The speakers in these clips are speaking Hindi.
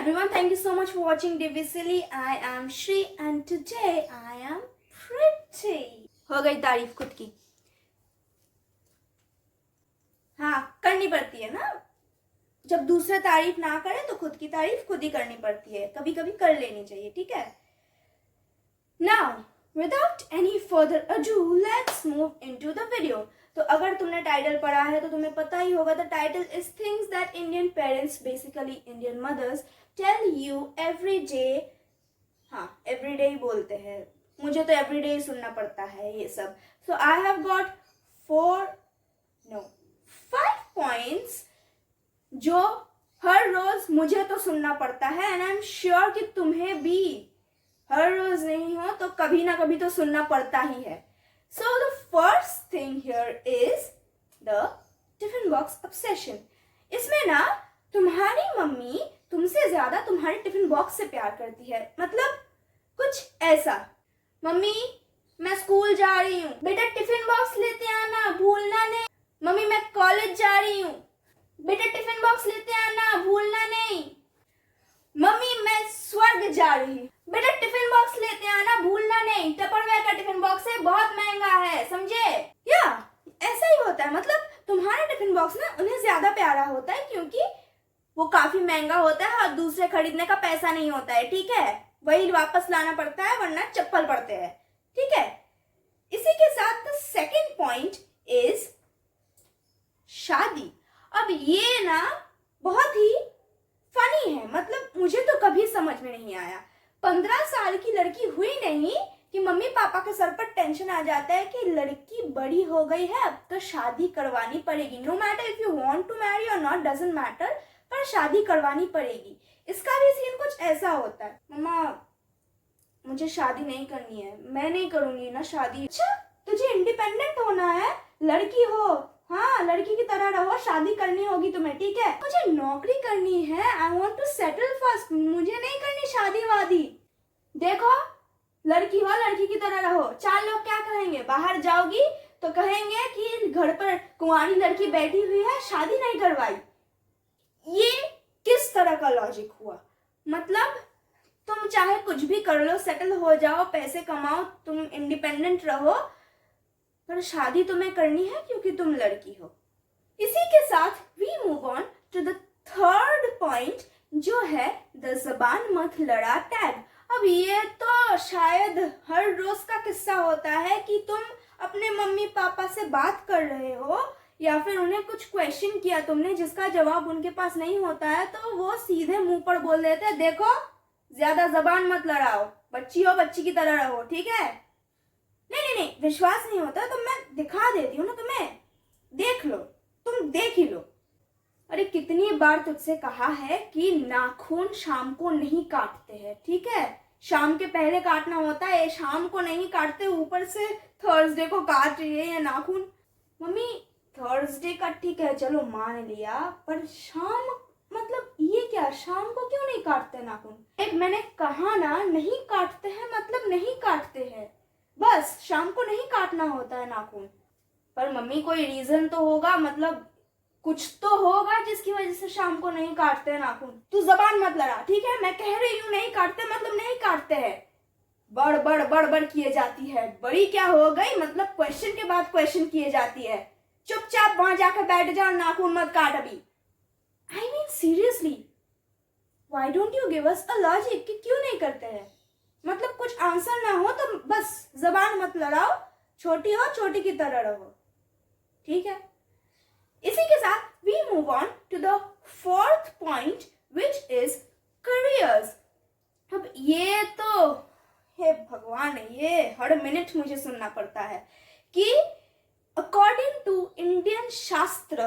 everyone, thank you so much for watching Divi Silly. I am Shri and today I am pretty. हो गई तारीफ खुद की. हाँ, करनी पड़ती है ना. जब दूसरे तारीफ ना करे तो खुद की तारीफ खुद ही करनी पड़ती है. कभी कभी कर लेनी चाहिए, ठीक है. Now, without any further ado, let's move into the video. तो अगर तुमने टाइटल पढ़ा है तो तुम्हें पता ही होगा. The title is things that Indian parents, basically Indian mothers, tell you every day. हाँ, एवरी डे ही बोलते हैं. मुझे तो एवरी डे ही सुनना पड़ता है ये सब. सो आई हैव गॉट 5 पॉइंट्स जो हर रोज मुझे तो सुनना पड़ता है एंड आई एम श्योर कि तुम्हें भी हर रोज नहीं हो तो कभी ना कभी तो सुनना पड़ता ही है. So the first thing here is the tiffin box obsession. इसमें ना तुम्हारी मम्मी तुमसे ज्यादा तुम्हारे टिफिन बॉक्स से प्यार करती है. मतलब कुछ ऐसा, मम्मी मैं स्कूल जा रही हूँ, बेटा टिफिन बॉक्स लेते आना, भूलना नहीं. मम्मी मैं कॉलेज जा रही हूँ, बेटा टिफिन बॉक्स लेते आना, भूलना नहीं. मम्मी मैं स्वर्ग जा रही हूँ, बेटा टिफिन बॉक्स लेते आना, भूलना नहीं. टपरवेयर का टिफिन बॉक्स है, बहुत महंगा है, समझे. या ऐसा ही होता है. मतलब तुम्हारा टिफिन बॉक्स ना उन्हें ज्यादा प्यारा होता है क्योंकि वो काफी महंगा होता है और दूसरे खरीदने का पैसा नहीं होता है, ठीक है. वही वापस लाना पड़ता है वरना चप्पल पड़ते हैं, ठीक है. इसी के साथ द सेकेंड पॉइंट इज शादी. अब ये ना बहुत ही फनी है. मतलब मुझे तो कभी समझ में नहीं आया. 15 साल की लड़की हुई नहीं कि मम्मी पापा के सर पर टेंशन आ जाता है कि लड़की बड़ी हो गई है, अब तो शादी करवानी पड़ेगी. No matter if you want to marry or not, doesn't matter, पर शादी करवानी पड़ेगी. इसका भी सीन कुछ ऐसा होता है. मम्मा मुझे शादी नहीं करनी है, मैं नहीं करूंगी ना शादी. अच्छा तुझे इंडिपेंडेंट होना है, लड़की हो, हाँ लड़की की तरह रहो, शादी करनी होगी तुम्हें, ठीक है. मुझे नौकरी करनी है, I want to settle first, मुझे नहीं करनी शादी वादी. देखो लड़की हो, लड़की की तरह रहो. 4 लोग क्या कहेंगे, बाहर जाओगी तो कहेंगे कि घर पर कुंवारी लड़की बैठी हुई है, शादी नहीं करवाई. ये किस तरह का लॉजिक हुआ. मतलब तुम चाहे कुछ भी कर लो, सेटल हो जाओ, पैसे कमाओ, तुम इंडिपेंडेंट रहो, पर शादी तुम्हें करनी है क्योंकि तुम लड़की हो. इसी के साथ we move on to the third point जो है द जबान मत लड़ा टैग. अब ये तो शायद हर रोज का किस्सा होता है कि तुम अपने मम्मी पापा से बात कर रहे हो या फिर उन्हें कुछ क्वेश्चन किया तुमने जिसका जवाब उनके पास नहीं होता है तो वो सीधे मुंह पर बोल देते हैं, देखो ज्यादा जबान मत लड़ाओ, बच्ची हो बच्ची की तरह रहो, ठीक है. नहीं, विश्वास नहीं होता तो मैं दिखा देती हूँ ना तुम्हें, देख लो, तुम देख ही लो. अरे कितनी बार तुझसे कहा है कि नाखून शाम को नहीं काटते हैं, ठीक है. शाम के पहले काटना होता है, शाम को नहीं काटते, ऊपर से थर्सडे को काट रही है ये नाखून. मम्मी थर्सडे का ठीक है चलो मान लिया, पर शाम मतलब ये क्या, शाम को क्यों नहीं काटते नाखून. एक मैंने कहा ना, नहीं काटते हैं मतलब नहीं काटते हैं, बस शाम को नहीं काटना होता है नाखून. पर मम्मी कोई रीजन तो होगा, मतलब कुछ तो होगा जिसकी वजह से शाम को नहीं काटते हैं नाखून. तू जबान मत लड़ा, ठीक है. मैं कह रही हूँ नहीं काटते मतलब नहीं काटते हैं. बड़ किए जाती है. बड़ी क्या हो गई, मतलब क्वेश्चन के बाद क्वेश्चन किए जाती है. चुपचाप वहां जाकर बैठ जाओ, नाखून मत काट अभी. I mean seriously, why don't you give us a logic कि क्यों नहीं करते हैं. मतलब कुछ आंसर ना हो तो बस जबान मत लड़ाओ, छोटी हो छोटी की तरह रहो, ठीक है. इसी के साथ we move on to the fourth point which is careers. अब ये तो हे भगवान, ये हर मिनट मुझे सुनना पड़ता है कि अकॉर्डिंग टू इंडियन शास्त्र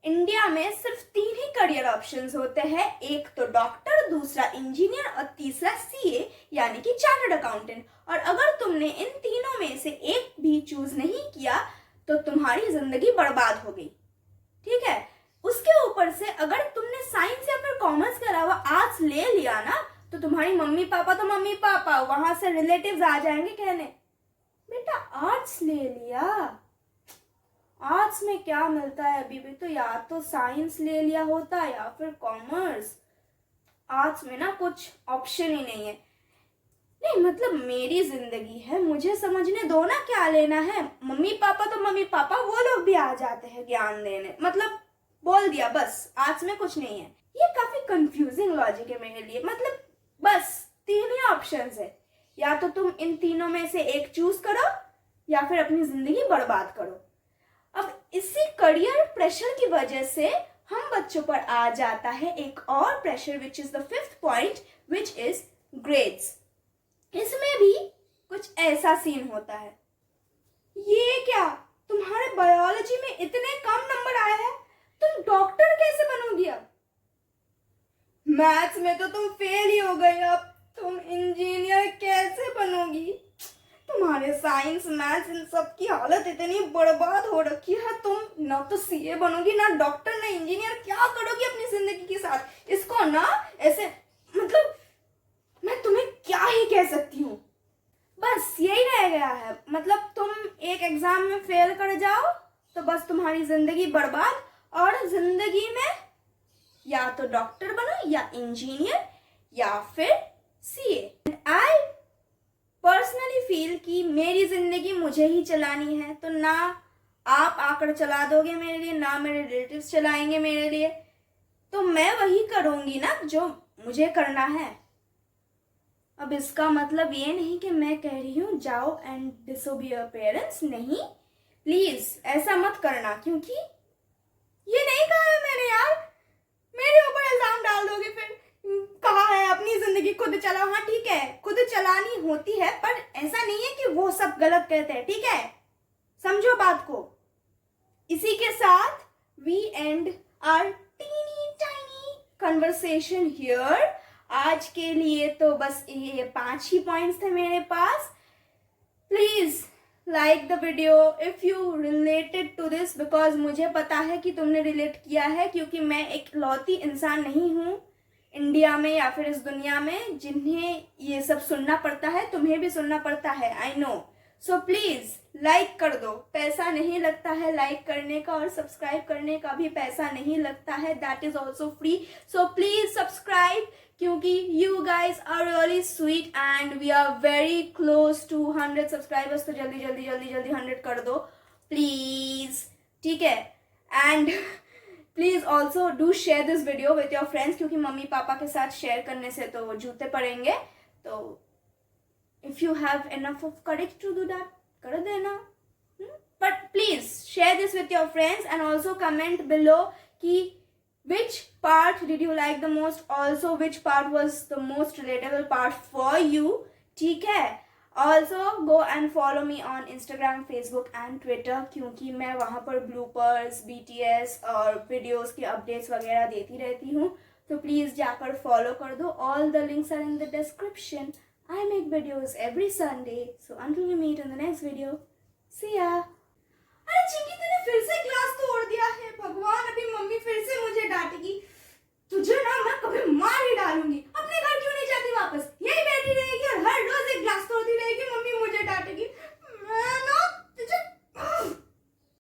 इंडिया में सिर्फ 3 ही करियर ऑप्शंस होते हैं. एक तो डॉक्टर, दूसरा इंजीनियर और तीसरा सीए यानी कि चार्टर्ड अकाउंटेंट. और अगर तुमने इन तीनों में से एक भी चूज नहीं किया तो तुम्हारी जिंदगी बर्बाद हो गई, ठीक है. उसके ऊपर से अगर तुमने साइंस या फिर कॉमर्स के अलावा आर्ट्स ले लिया ना तो तुम्हारी मम्मी पापा तो मम्मी पापा, वहां से रिलेटिव्स आ जाएंगे कहने, बेटा आर्ट्स ले लिया, आर्ट्स में क्या मिलता है अभी भी, तो या तो साइंस ले लिया होता या फिर कॉमर्स. आर्ट्स में ना कुछ ऑप्शन ही नहीं है। नहीं मतलब मेरी जिंदगी है, मुझे समझने दो ना, क्या लेना है। मम्मी पापा तो मम्मी पापा, वो लोग भी आ जाते हैं ज्ञान देने, मतलब बोल दिया बस, आर्ट्स में कुछ नहीं है। ये काफी कंफ्यूजिंग लॉजिक है मेरे लिए। मतलब बस 3 ही ऑप्शंस है, या तो तुम इन तीनों में से एक चूज करो या फिर अपनी जिंदगी बर्बाद करो। अब इसी करियर प्रेशर की वजह से हम बच्चों पर आ जाता है एक और pressure, which is the 5th point, which is grades. इसमें भी कुछ ऐसा सीन होता है, ये क्या तुम्हारे बायोलॉजी में इतने कम नंबर आए हैं, तुम डॉक्टर कैसे बनोगी? अब मैथ्स में तो तुम फेल ही हो गई, अब तुम इंजीनियर कैसे बनोगी? तुम्हारे साइंस मैथ्स इन सब की हालत इतनी बर्बाद हो रखी है, तुम ना तो सीए बनोगी, ना डॉक्टर, ना इंजीनियर, क्या करोगी अपनी जिंदगी के साथ? इसको ना ऐसे, मतलब मैं तुम्हें क्या ही कह सकती हूँ, बस यही रह गया है। मतलब तुम एक एग्जाम में फेल कर जाओ तो बस तुम्हारी जिंदगी बर्बाद, और जिंदगी में या तो डॉक्टर बनो या इंजीनियर या फिर सीए। आई पर्सनली फील कि मेरी जिंदगी मुझे ही चलानी है, तो ना आप आकर चला दोगे मेरे लिए, ना मेरे रिलेटिव्स चलाएंगे मेरे लिए, तो मैं वही करूंगी ना जो मुझे करना है। अब इसका मतलब ये नहीं कि मैं कह रही हूँ जाओ एंड डिसोबी योर पेरेंट्स, नहीं, प्लीज ऐसा मत करना, क्योंकि ये नहीं कहा है मैंने यार, मेरे ऊपर इल्जाम डाल दोगे फिर। कहा है अपनी जिंदगी खुद चलाओ, हाँ ठीक है खुद चलानी होती है, पर ऐसा नहीं है कि वो सब गलत कहते हैं, ठीक है, समझो बात को। इसी के साथ we end our teeny tiny conversation here. आज के लिए तो बस ये 5 ही पॉइंट्स थे मेरे पास। Please like the video if you related to this, because मुझे पता है कि तुमने रिलेट किया है, क्योंकि मैं एक लौती इंसान नहीं हूँ इंडिया में या फिर इस दुनिया में जिन्हें ये सब सुनना पड़ता है, तुम्हें भी सुनना पड़ता है, I know. So please like कर दो, पैसा नहीं लगता है लाइक करने का, और सब्सक्राइब करने का भी पैसा नहीं लगता है, that is also free. So please subscribe, क्योंकि you guys are really sweet and we are very close to 100 subscribers. तो जल्दी जल्दी जल्दी जल्दी 100 कर दो प्लीज, ठीक है। And please also do share this video with your friends, क्योंकि मम्मी पापा के साथ शेयर करने से तो जूते पड़ेंगे। तो if you have enough of courage to do that, कर देना। But please share this with your friends and also comment below कि which part did you like the most, also which part was the most relatable part for you, ठीक है। Also go and follow me on Instagram, Facebook and Twitter, क्योंकि मैं वहाँ पर bloopers, BTS और videos की updates वगैरह देती रहती हूँ, तो प्लीज़ जाकर follow कर दो। All the links are in the description. I make videos every Sunday, so until we meet in the next video, see ya. अरे चिंकी तूने फिर से ग्लास तोड़ दिया है, भगवान अभी मम्मी फिर से मुझे डांटेगी।